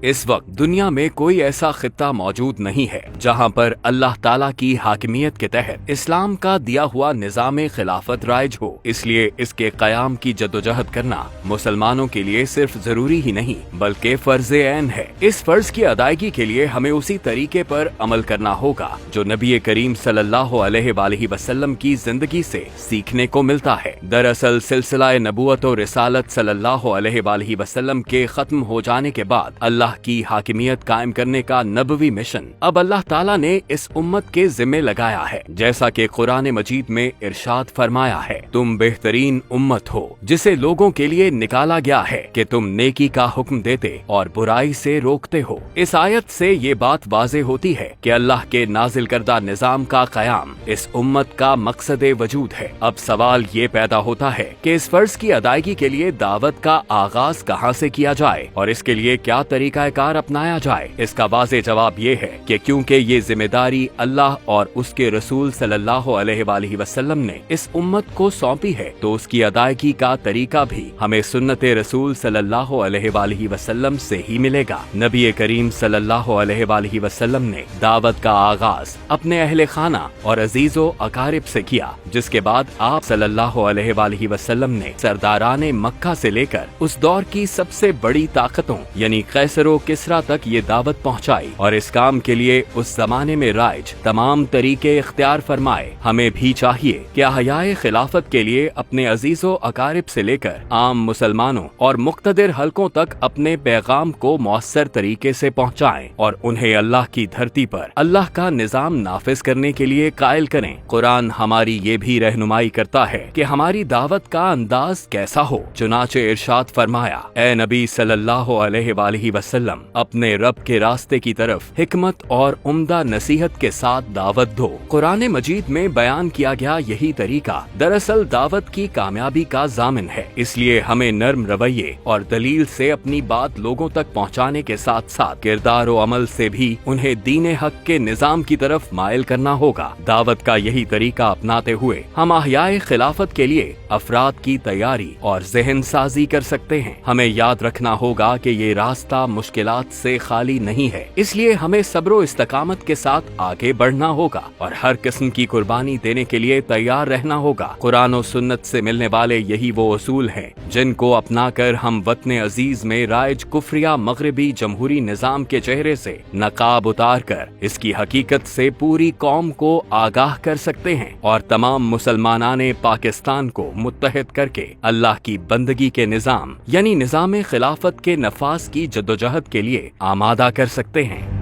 इस वक्त दुनिया में कोई ऐसा खित्ता मौजूद नहीं है जहां पर अल्लाह ताला की हाकिमियत के तहत इस्लाम का दिया हुआ निज़ाम खिलाफत राइज हो। इसलिए इसके क़याम की जद्दोजहद करना मुसलमानों के लिए सिर्फ जरूरी ही नहीं बल्कि फर्ज़े ऐन है। इस फर्ज की अदायगी के लिए हमें उसी तरीके पर अमल करना होगा जो नबी करीम सल्लल्लाहु अलैहि वसल्लम की जिंदगी से सीखने को मिलता है। दरअसल सिलसिला नबूवत और रिसालत सल्लल्लाहु अलैहि वसल्लम के खत्म हो जाने के बाद अल्लाह की हाकिमियत कायम करने का नबवी मिशन अब अल्लाह ताला ने इस उम्मत के जिम्मे लगाया है। जैसा कि कुरान मजीद में इरशाद फरमाया है, तुम बेहतरीन उम्मत हो जिसे लोगों के लिए निकाला गया है कि तुम नेकी का हुक्म देते और बुराई से रोकते हो। इस आयत से ये बात वाज़ेह होती है कि अल्लाह के नाजिल करदा निजाम का कयाम इस उम्मत का मकसद वजूद है। अब सवाल ये पैदा होता है कि इस फर्ज की अदायगी के लिए दावत का आगाज कहाँ से किया जाए और इसके लिए क्या तरीकाकार अपनाया जाए। इसका वाज़ेह जवाब ये है कि क्योंकि ये जिम्मेदारी अल्लाह और उसके रसूल सल्लल्लाहु अलैहि वसल्लम ने इस उम्मत को सौंपी है तो उसकी अदायगी का तरीका भी हमें सुन्नत रसूल सल्लल्लाहु अलैहि वसल्लम से ही मिलेगा। नबी करीम सल्लल्लाहु अलैहि वसल्लम ने दावत का आगाज अपने अहले खाना और अजीजो अकारिब से किया, जिसके बाद आप सल्लल्लाहु अलैहि वसल्लम ने सरदाराने मक्का से लेकर उस दौर की सबसे बड़ी ताकतों यानी कैसरो किसरा तक ये दावत पहुंचाई और इस काम के लिए उस जमाने में राइज तमाम तरीके इख्तियार फरमाए। हमें भी चाहिए कि हयाए खिलाफत के लिए अपने अजीजो अकारिब से लेकर आम मुसलमानों और मुक्तदिर हलकों तक अपने पैगाम को मौसर तरीके से पहुंचाएं और उन्हें अल्लाह की धरती पर अल्लाह का निजाम नाफिज करने के लिए कायल करें। कुरान हमारी ये भी रहनुमाई करता है कि हमारी दावत का अंदाज कैसा हो। चुनाचे इरशाद फरमाया, ए नबी सल्लल्लाहु अलैहि वसल्लम अपने रब के रास्ते की तरफ हिकमत और उम्दा नसीहत के साथ दावत दो। कुरान मजीद में बयान किया गया यही तरीका दरअसल दावत की कामयाबी का जामिन है। इसलिए हमें नर्म रवैये और दलील से अपनी बात लोगों तक पहुंचाने के साथ साथ किरदार और अमल से भी उन्हें दीन हक के निजाम की तरफ मायल करना होगा। दावत का यही तरीका अपनाते हुए हम अहयाए खिलाफत के लिए अफराद की तैयारी और जहन साजी कर सकते हैं। हमें याद रखना होगा कि ये रास्ता मुश्किलात से खाली नहीं है, इसलिए हमें सब्र इस्तकामत के साथ आगे बढ़ना होगा और हर किस्म की कुर्बानी देने के लिए तैयार रहना होगा। कुरान और सुन्नत से मिलने वाले यही वो उसूल हैं जिनको अपनाकर हम वतन अजीज में राइज कुफरिया मगरबी जमहूरी निजाम के चेहरे से नकाब उतार कर इसकी हकीकत से पूरी कौम को आगाह कर सकते हैं और तमाम मुसलमानाने पाकिस्तान को मुत्तहिद करके अल्लाह की बंदगी के निजाम यानी निजाम खिलाफत के नफाज की जद्दोजहद के लिए आमादा कर सकते हैं।